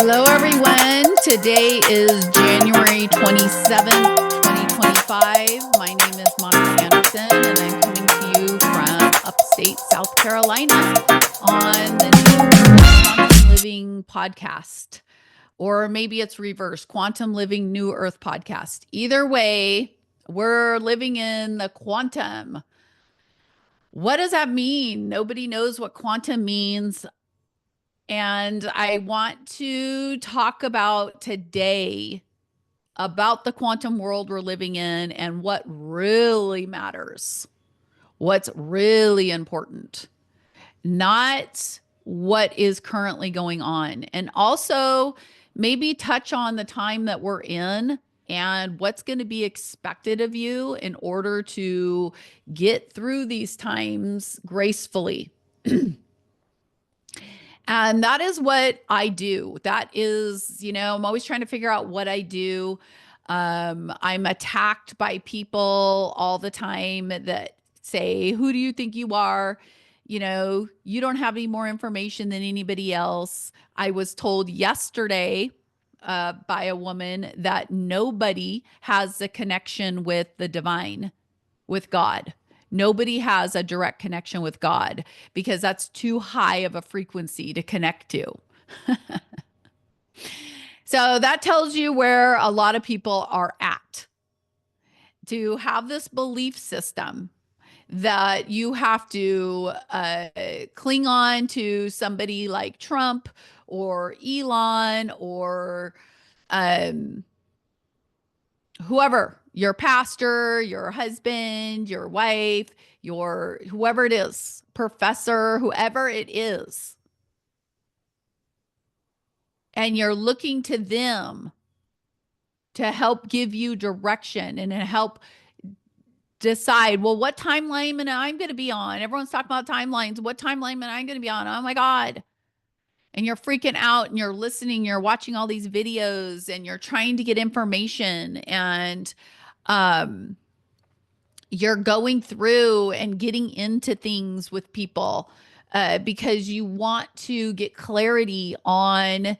Hello, everyone. Today is January 27th, 2025. My name is Monica Anderson, and I'm coming to you from upstate South Carolina on the New Quantum Living podcast. Or maybe it's reverse, Quantum Living New Earth podcast. Either way, we're living in the quantum. What does that mean? Nobody knows what quantum means. And I want to talk about today about the quantum world we're living in and what really matters, what's really important, not what is currently going on. And also maybe touch on the time that we're in and what's going to be expected of you in order to get through these times gracefully. And that is what I do. That is, I'm always trying to figure out what I do. I'm attacked by people all the time that say, who do you think you are? You don't have any more information than anybody else. I was told yesterday by a woman that nobody has a connection with the divine, with God. Nobody has a direct connection with God because that's too high of a frequency to connect to. So that tells you where a lot of people are at. To have this belief system that you have to cling on to somebody like Trump or Elon or whoever, your pastor, your husband, your wife, your whoever it is, professor, whoever it is. And you're looking to them to help give you direction and to help decide, well, what timeline am I going to be on? Everyone's talking about timelines. What timeline am I going to be on? Oh my God. And you're freaking out and you're listening, you're watching all these videos and you're trying to get information and you're going through and getting into things with people because you want to get clarity on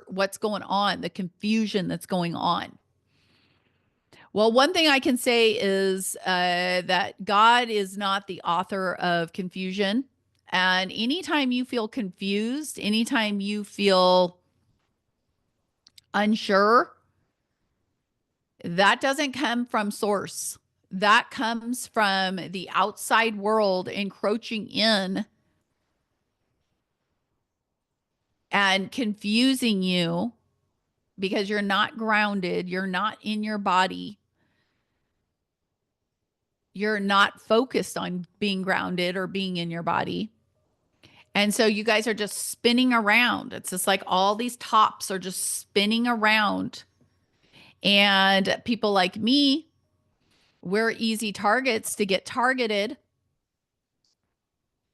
what's going on, the confusion that's going on. Well, one thing I can say is that God is not the author of confusion. And anytime you feel confused, anytime you feel unsure, that doesn't come from source. That comes from the outside world encroaching in and confusing you because you're not grounded, you're not in your body, you're not focused on being grounded or being in your body. And so you guys are just spinning around. It's just like all these tops are just spinning around. And people like me, we're easy targets to get targeted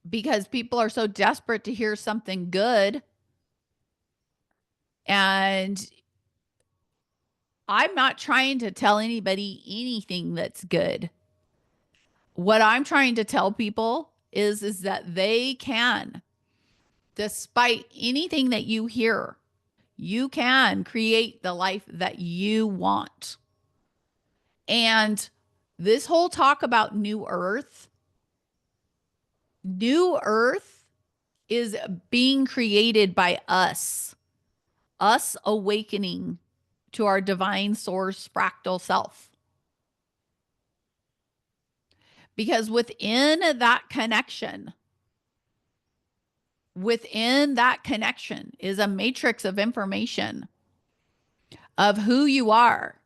because people are so desperate to hear something good. And I'm not trying to tell anybody anything that's good. What I'm trying to tell people is that they can, despite anything that you hear, you can create the life that you want. And this whole talk about New Earth is being created by us awakening to our divine source fractal self. Because within that connection is a matrix of information of who you are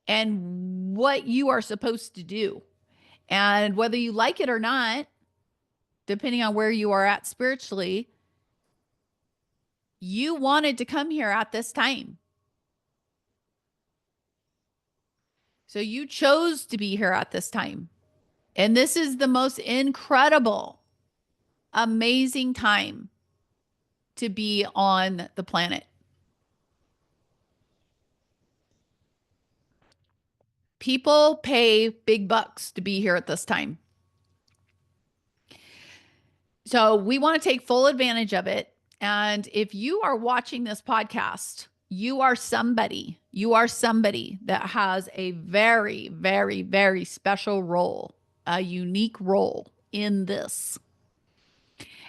and what you are supposed to do. And whether you like it or not, depending on where you are at spiritually, you wanted to come here at this time. So you chose to be here at this time. And this is the most incredible, amazing time to be on the planet. People pay big bucks to be here at this time. So we want to take full advantage of it. And if you are watching this podcast, you are somebody. You are somebody that has a very, very, very special role, a unique role in this.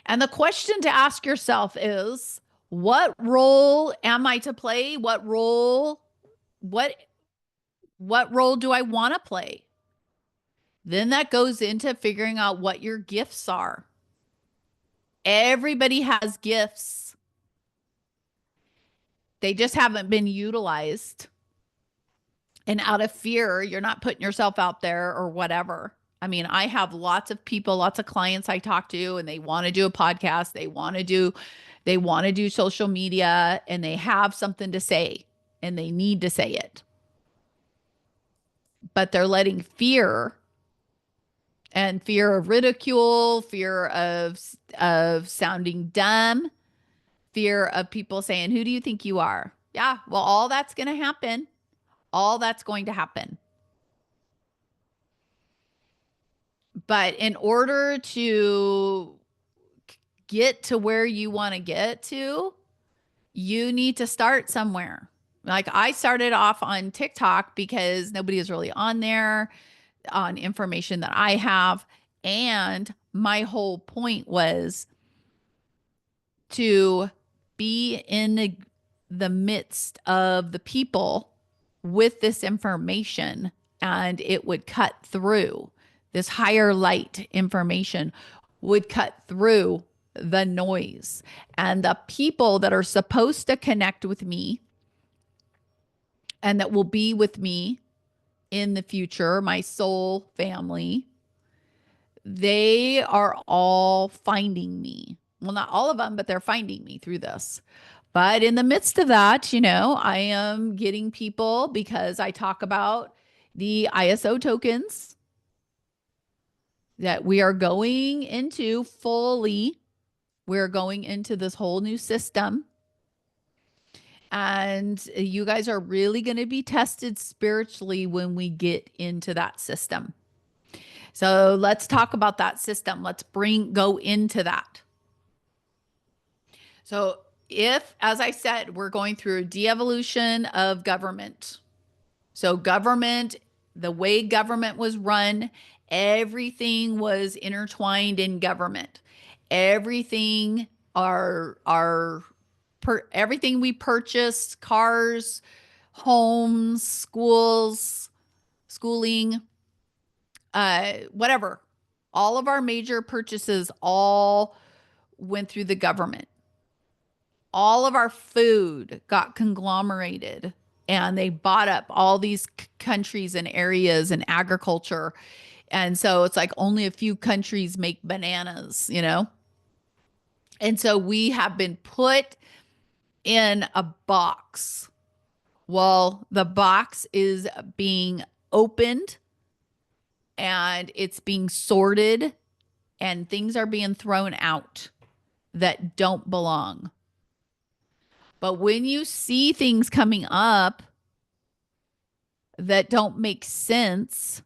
And the question to ask yourself is, what role am I to play? What what role do I want to play? Then that goes into figuring out what your gifts are. Everybody has gifts. They just haven't been utilized. And out of fear, you're not putting yourself out there or whatever. I mean, I have lots of people, lots of clients I talk to, and they want to do a podcast. They want to do social media, and they have something to say and they need to say it. But they're letting fear and fear of ridicule, fear of sounding dumb, fear of people saying, "Who do you think you are?" Yeah, well, all that's going to happen. All that's going to happen. But in order to get to where you want to get to, you need to start somewhere. Like I started off on TikTok because nobody is really on there on information that I have. And my whole point was to be in the midst of the people with this information, and it would cut through. This higher light information would cut through the noise. And the people that are supposed to connect with me and that will be with me in the future, my soul family, they are all finding me. Well, not all of them, but they're finding me through this. But in the midst of that, I am getting people because I talk about the ISO tokens that we are going into fully. We're going into this whole new system. And you guys are really going to be tested spiritually when we get into that system. So let's talk about that system. Let's go into that. So if, as I said, we're going through a de-evolution of government. So government, the way government was run, everything was intertwined in government. Everything everything we purchased, cars, homes, schools, schooling, whatever. All of our major purchases all went through the government. All of our food got conglomerated and they bought up all these countries and areas and agriculture. And so it's like only a few countries make bananas. And so we have been put in a box. Well, the box is being opened and it's being sorted and things are being thrown out that don't belong. But when you see things coming up that don't make sense,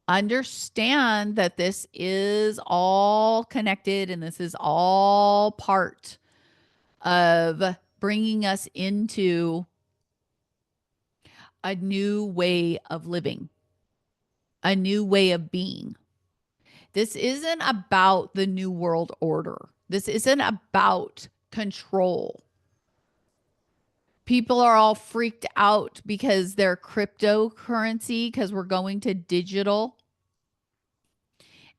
understand that this is all connected and this is all part of bringing us into a new way of living, a new way of being. This isn't about the new world order. This isn't about control. People are all freaked out because they're cryptocurrency, because we're going to digital.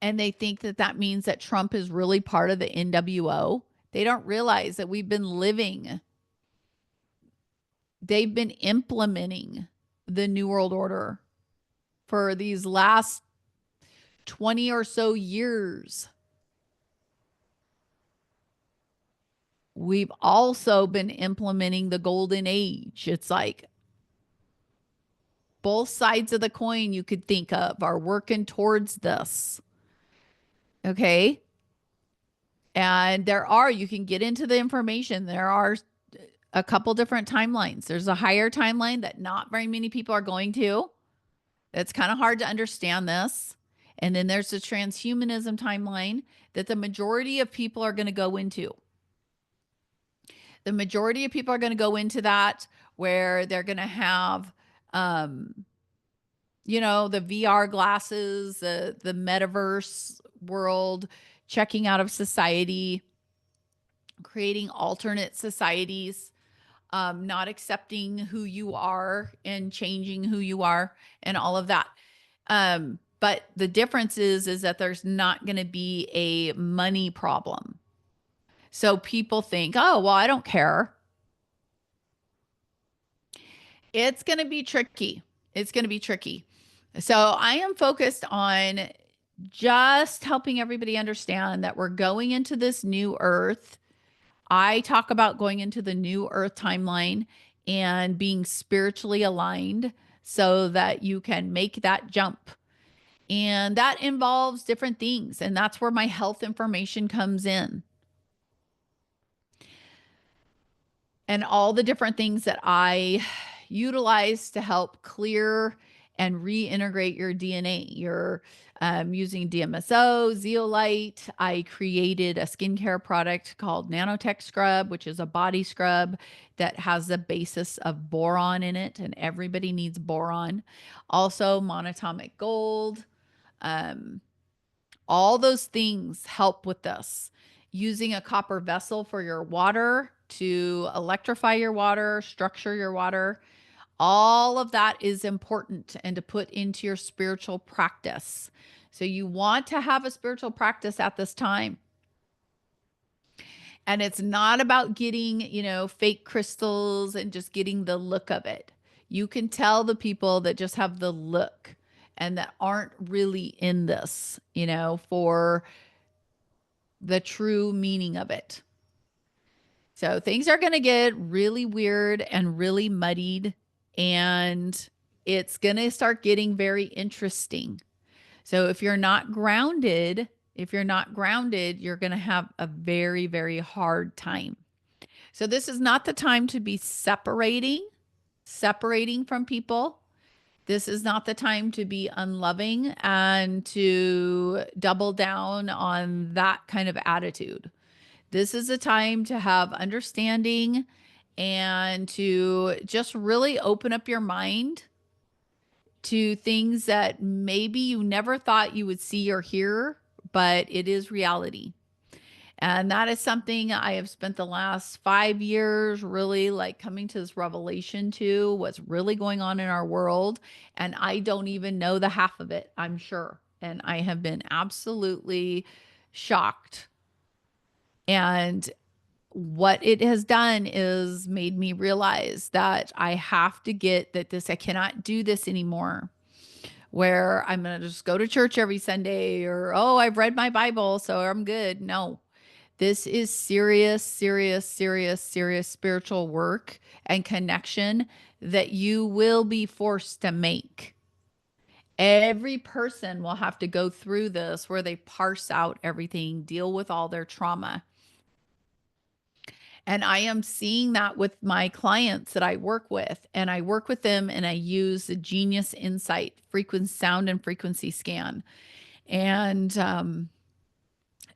And they think that that means that Trump is really part of the NWO. They don't realize that they've been implementing the New World Order for these last 20 or so years. We've also been implementing the golden age. It's like both sides of the coin you could think of are working towards this. Okay. And you can get into the information. There are a couple different timelines. There's a higher timeline that not very many people are going to. It's kind of hard to understand this. And then there's the transhumanism timeline that the majority of people are going to go into. The majority of people are going to go into that where they're going to have, um, the VR glasses, the metaverse world, checking out of society, creating alternate societies, not accepting who you are and changing who you are and all of that. But the difference is that there's not going to be a money problem. So people think, oh, well, I don't care. It's going to be tricky. It's going to be tricky. So I am focused on just helping everybody understand that we're going into this new earth. I talk about going into the new earth timeline and being spiritually aligned so that you can make that jump. And that involves different things. And that's where my health information comes in. And all the different things that I utilize to help clear and reintegrate your DNA. You're using DMSO, zeolite. I created a skincare product called Nanotech Scrub, which is a body scrub that has the basis of boron in it, and everybody needs boron. Also, monatomic gold. Um, all those things help with this. Using a copper vessel for your water to electrify your water, structure your water, all of that is important and to put into your spiritual practice. So you want to have a spiritual practice at this time. And it's not about getting, fake crystals and just getting the look of it. You can tell the people that just have the look and that aren't really in this, for the true meaning of it. So things are going to get really weird and really muddied, and it's going to start getting very interesting. So if you're not grounded, you're going to have a very, very hard time. So this is not the time to be separating from people. This is not the time to be unloving and to double down on that kind of attitude. This is a time to have understanding and to just really open up your mind to things that maybe you never thought you would see or hear, but it is reality. And that is something I have spent the last 5 years really like coming to this revelation to what's really going on in our world. And I don't even know the half of it, I'm sure. And I have been absolutely shocked. And what it has done is made me realize that I have to get that I cannot do this anymore. Where I'm going to just go to church every Sunday or, oh, I've read my Bible, so I'm good. No, this is serious, serious, serious, serious spiritual work and connection that you will be forced to make. Every person will have to go through this where they parse out everything, deal with all their trauma. And I am seeing that with my clients that I work with. And I work with them and I use the Genius Insight frequency sound and frequency scan. And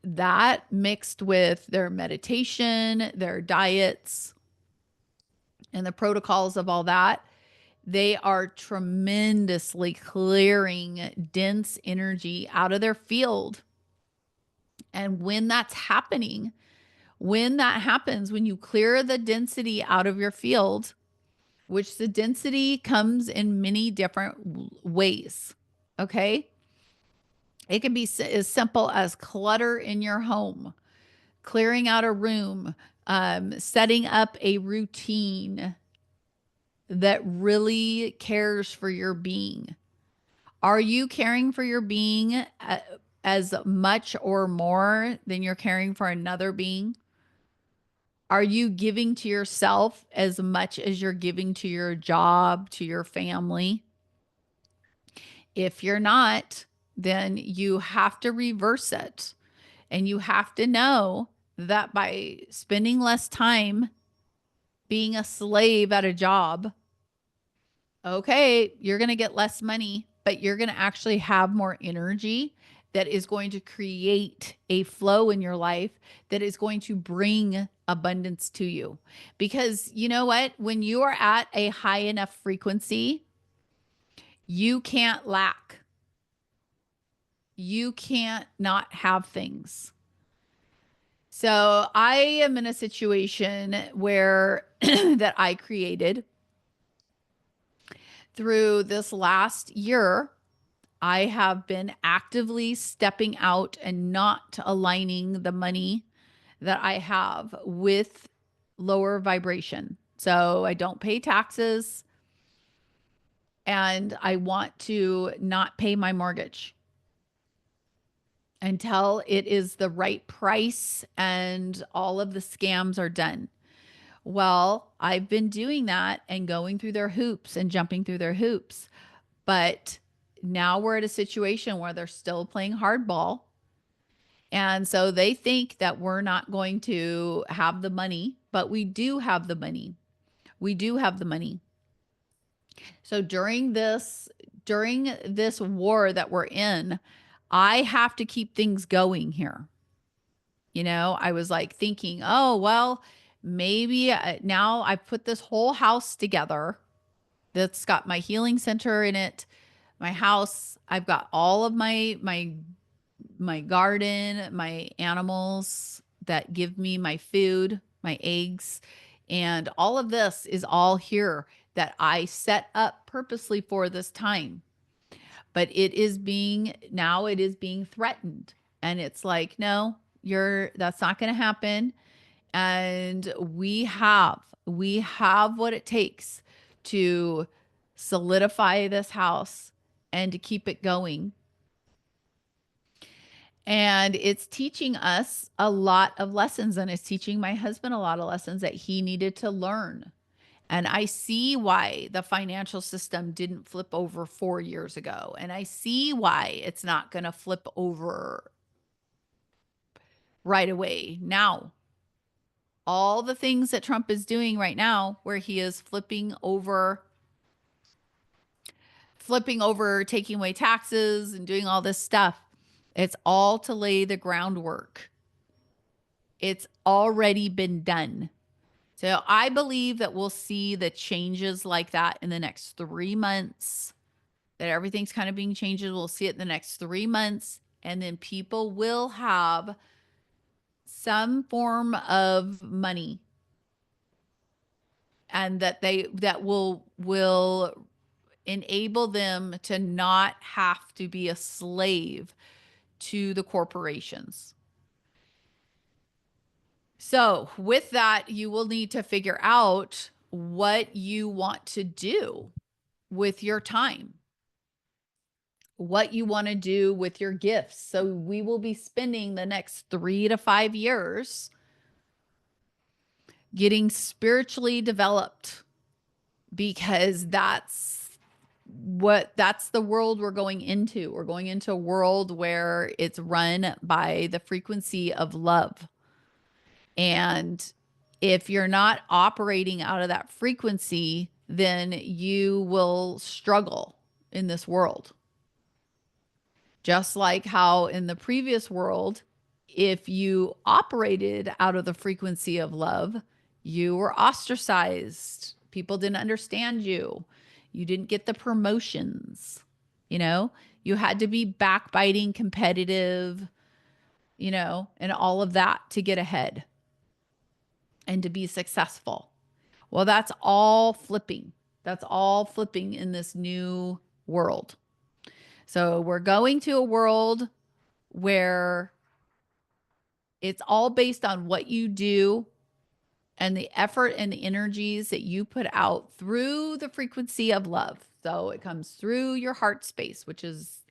that mixed with their meditation, their diets, and the protocols of all that, they are tremendously clearing dense energy out of their field. And when that's happening, when that happens, when you clear the density out of your field, which the density comes in many different ways, okay? It can be as simple as clutter in your home, clearing out a room, setting up a routine that really cares for your being. Are you caring for your being as much or more than you're caring for another being? Are you giving to yourself as much as you're giving to your job, to your family? If you're not, then you have to reverse it. And you have to know that by spending less time being a slave at a job, okay, you're going to get less money, but you're going to actually have more energy that is going to create a flow in your life that is going to bring abundance to you. Because you know what? When you are at a high enough frequency, you can't lack. You can't not have things. So I am in a situation where that I created through this last year. I have been actively stepping out and not aligning the money that I have with lower vibration. So I don't pay taxes and I want to not pay my mortgage until it is the right price and all of the scams are done. Well, I've been doing that and going through their hoops and jumping through their hoops. But now we're at a situation where they're still playing hardball. And so they think that we're not going to have the money, but we do have the money. We do have the money. So during this war that we're in, I have to keep things going here. You know, I was like thinking, oh, well, maybe now I've put this whole house together that's got my healing center in it, my house. I've got all of my garden, my animals that give me my food, my eggs, and all of this is all here that I set up purposely for this time. But it is being threatened. And it's like, no, that's not going to happen. And we have what it takes to solidify this house and to keep it going. And it's teaching us a lot of lessons, and it's teaching my husband a lot of lessons that he needed to learn. And I see why the financial system didn't flip over 4 years ago. And I see why it's not going to flip over right away now. All the things that Trump is doing right now, where he is flipping over, taking away taxes and doing all this stuff, it's all to lay the groundwork. It's already been done. So I believe that we'll see the changes like that in the next 3 months, that everything's kind of being changed. We'll see it in the next 3 months. And then people will have some form of money, and that will enable them to not have to be a slave to the corporations. So, with that, you will need to figure out what you want to do with your time, what you want to do with your gifts. So, we will be spending the next 3 to 5 years getting spiritually developed, because that's the world we're going into. We're going into a world where it's run by the frequency of love. And if you're not operating out of that frequency, then you will struggle in this world. Just like how in the previous world, if you operated out of the frequency of love, you were ostracized. People didn't understand you. You didn't get the promotions. You know, you had to be backbiting, competitive, and all of that to get ahead and to be successful. Well, that's all flipping. That's all flipping in this new world. So we're going to a world where it's all based on what you do and the effort and the energies that you put out through the frequency of love. So it comes through your heart space, which is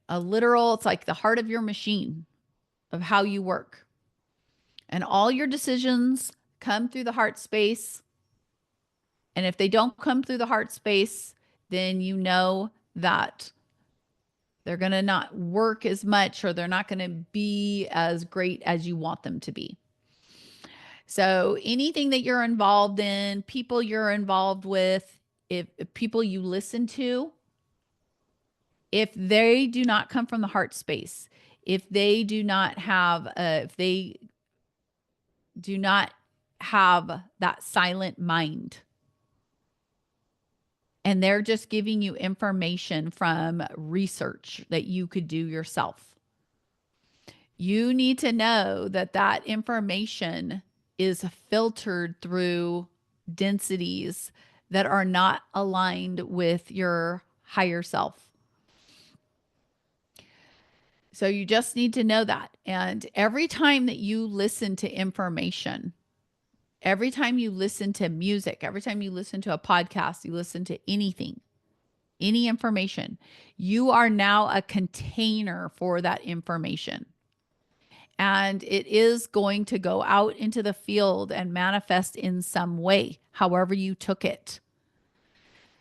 it's like the heart of your machine of how you work. And all your decisions come through the heart space. And if they don't come through the heart space, then you know that they're going to not work as much, or they're not going to be as great as you want them to be. So anything that you're involved in, people you're involved with, if people you listen to, If they do not come from the heart space, if they do not have, if they do not have that silent mind, and they're just giving you information from research that you could do yourself, you need to know that that information is filtered through densities that are not aligned with your higher self. So you just need to know that. And every time that you listen to information, every time you listen to music, every time you listen to a podcast, you listen to anything, any information, you are now a container for that information. And it is going to go out into the field and manifest in some way, however you took it.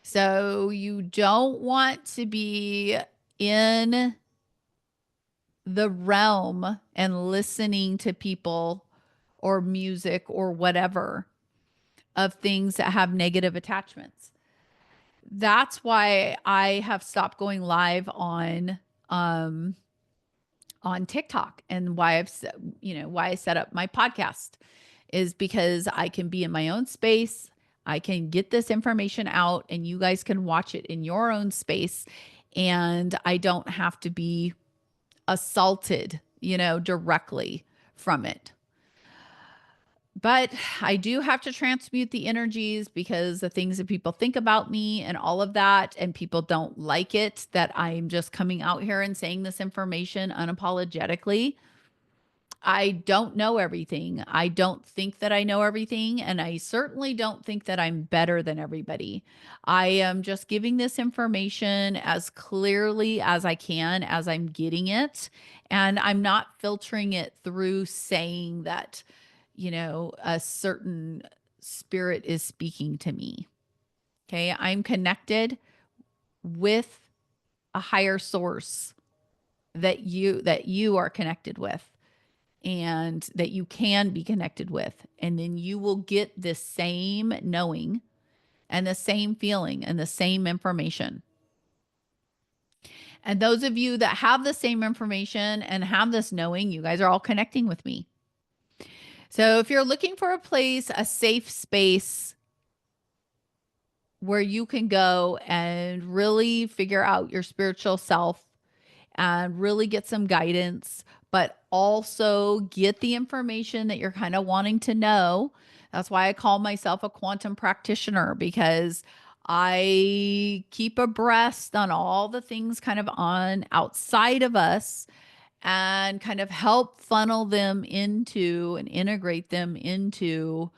So you don't want to be in the realm and listening to people or music or whatever of things that have negative attachments. That's why I have stopped going live on TikTok, and why why I set up my podcast is because I can be in my own space. I can get this information out and you guys can watch it in your own space, and I don't have to be assaulted, directly from it. But I do have to transmute the energies because the things that people think about me and all of that, and people don't like it that I'm just coming out here and saying this information unapologetically. I don't know everything. I don't think that I know everything. And I certainly don't think that I'm better than everybody. I am just giving this information as clearly as I can as I'm getting it. And I'm not filtering it through saying that, a certain spirit is speaking to me. Okay. I'm connected with a higher source that you are connected with, and that you can be connected with. And then you will get the same knowing and the same feeling and the same information. And those of you that have the same information and have this knowing, you guys are all connecting with me. So if you're looking for a place, a safe space where you can go and really figure out your spiritual self and really get some guidance, but also get the information that you're kind of wanting to know. That's why I call myself a quantum practitioner, because I keep abreast on all the things kind of on outside of us and kind of help funnel them into and integrate them into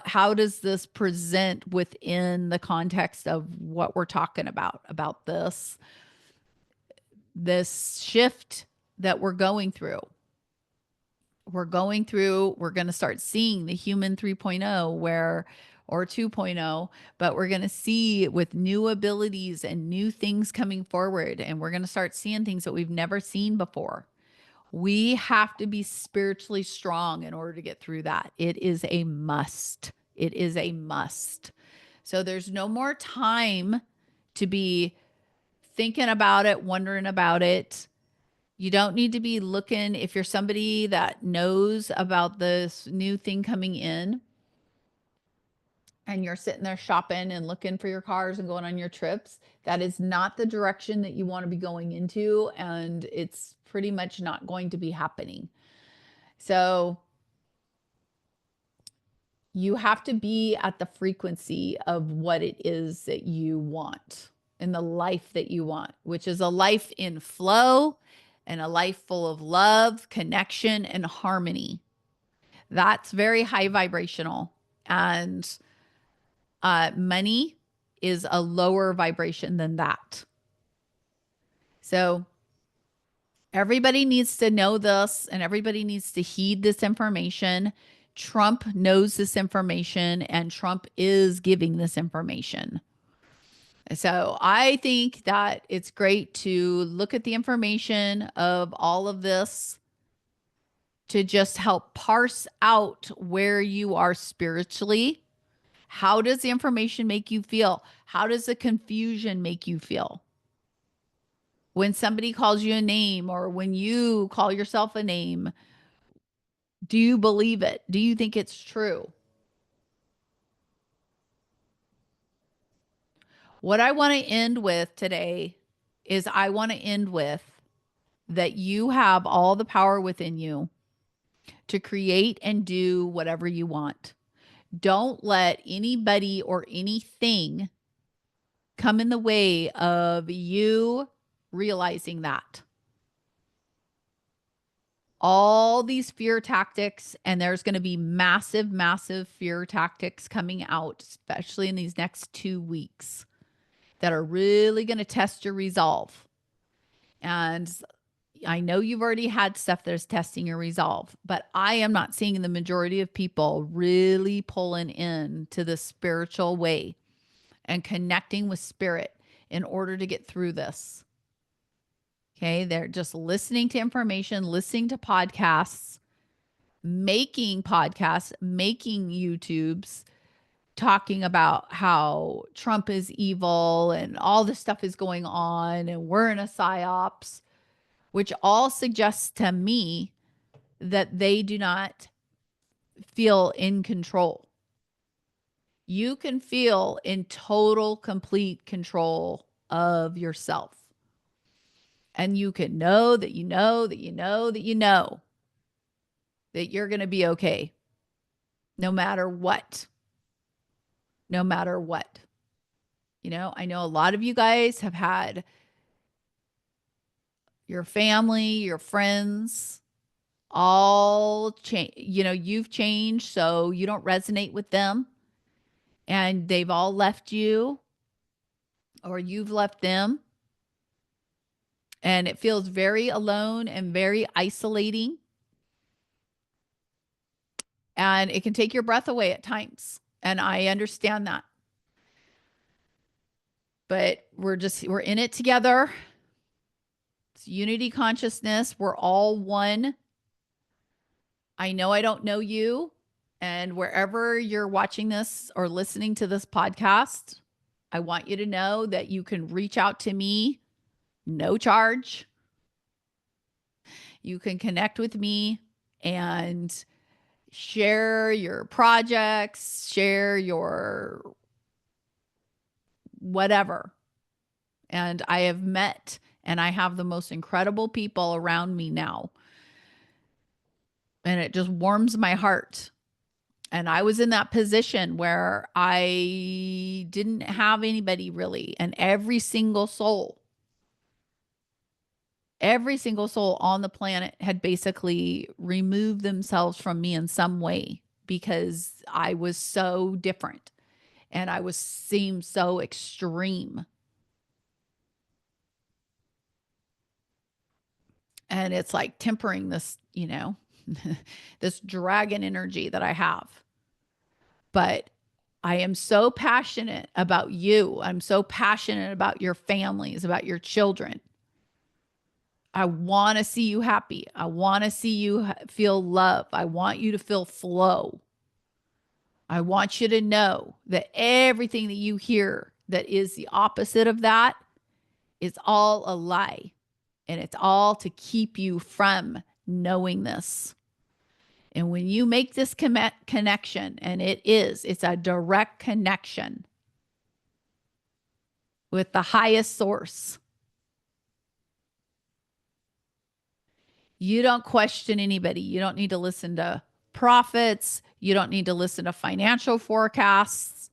how does this present within the context of what we're talking about this shift that we're going through. We're going to start seeing the human 3.0 or 2.0, but we're going to see with new abilities and new things coming forward. And we're going to start seeing things that we've never seen before. We have to be spiritually strong in order to get through that. It is a must. It is a must. So there's no more time to be thinking about it, wondering about it. You don't need to be looking. If you're somebody that knows about this new thing coming in and you're sitting there shopping and looking for your cars and going on your trips, that is not the direction that you want to be going into. And it's pretty much not going to be happening. So you have to be at the frequency of what it is that you want and the life that you want, which is a life in flow and a life full of love, connection, and harmony. That's very high vibrational. And money is a lower vibration than that. So everybody needs to know this, and everybody needs to heed this information. Trump knows this information, and Trump is giving this information. So I think that it's great to look at the information of all of this to just help parse out where you are spiritually. How does the information make you feel? How does the confusion make you feel? When somebody calls you a name or when you call yourself a name, do you believe it? Do you think it's true? What I want to end with today is I want to end with that you have all the power within you to create and do whatever you want. Don't let anybody or anything come in the way of you realizing that. All these fear tactics, and there's going to be massive, massive fear tactics coming out, especially in these next 2 weeks, that are really going to test your resolve. And I know you've already had stuff that is testing your resolve, but I am not seeing the majority of people really pulling in to the spiritual way and connecting with spirit in order to get through this. Okay. They're just listening to information, listening to podcasts, making podcasts, making YouTubes, talking about how Trump is evil and all this stuff is going on and we're in a psyops, which all suggests to me that they do not feel in control. You can feel in total, complete control of yourself. And you can know that you know that you know that you know that you're going to be okay no matter what. No matter what. You know, I know a lot of you guys have had your family, your friends, all change. You know, you've changed, so you don't resonate with them, and they've all left you, or you've left them, and it feels very alone and very isolating, and it can take your breath away at times. And I understand that, but we're in it together. It's unity consciousness. We're all one. I know I don't know you. And wherever you're watching this or listening to this podcast, I want you to know that you can reach out to me, no charge. You can connect with me and share your projects, share your whatever. And I have met and I have the most incredible people around me now. And it just warms my heart. And I was in that position where I didn't have anybody really. And every single soul on the planet had basically removed themselves from me in some way because I was so different and I was seemed so extreme. And it's like tempering this, you know, this dragon energy that I have. But I am so passionate about you. I'm so passionate about your families, about your children. I want to see you happy. I want to see you feel love. I want you to feel flow. I want you to know that everything that you hear that is the opposite of that is all a lie. And it's all to keep you from knowing this. And when you make this connection, and it's a direct connection with the highest source, you don't question anybody. You don't need to listen to prophets. You don't need to listen to financial forecasts.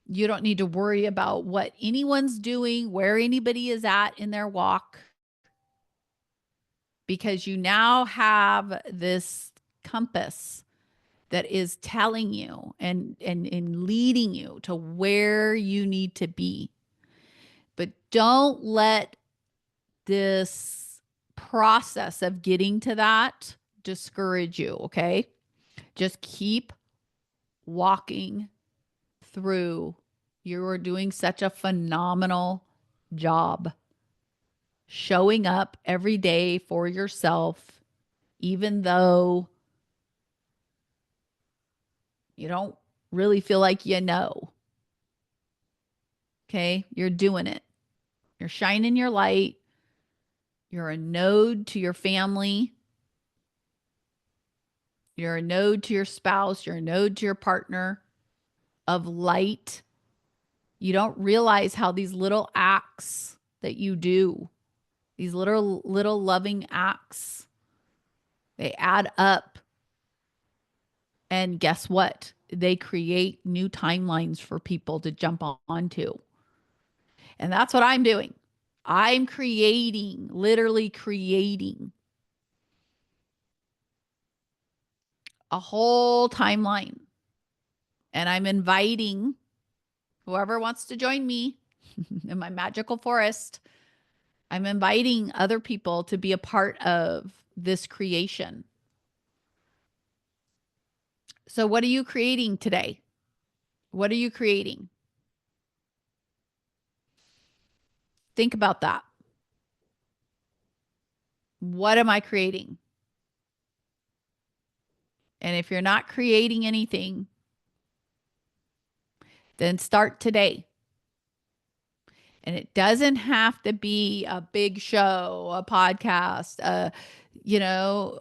You don't need to worry about what anyone's doing, where anybody is at in their walk, because you now have this compass that is telling you and leading you to where you need to be. But don't let this process of getting to that discourage you, okay? Just keep walking through. You are doing such a phenomenal job showing up every day for yourself, even though you don't really feel like you know. Okay? You're doing it. You're shining your light. You're a node to your family. You're a node to your spouse. You're a node to your partner of light. You don't realize how these little acts that you do, these little loving acts, they add up. And guess what? They create new timelines for people to jump onto. And that's what I'm doing. I'm creating, literally creating a whole timeline. And I'm inviting whoever wants to join me in my magical forest. I'm inviting other people to be a part of this creation. So, what are you creating today? What are you creating? Think about that. What am I creating? And if you're not creating anything, then start today. And it doesn't have to be a big show, a podcast,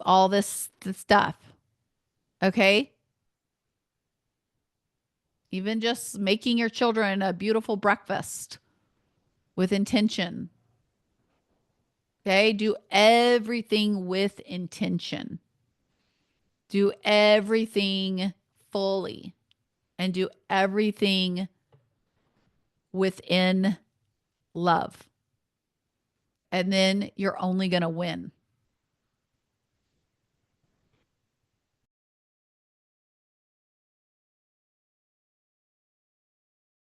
all this stuff. Okay? Even just making your children a beautiful breakfast with intention. Okay? Do everything with intention. Do everything fully and do everything within love. And then you're only going to win.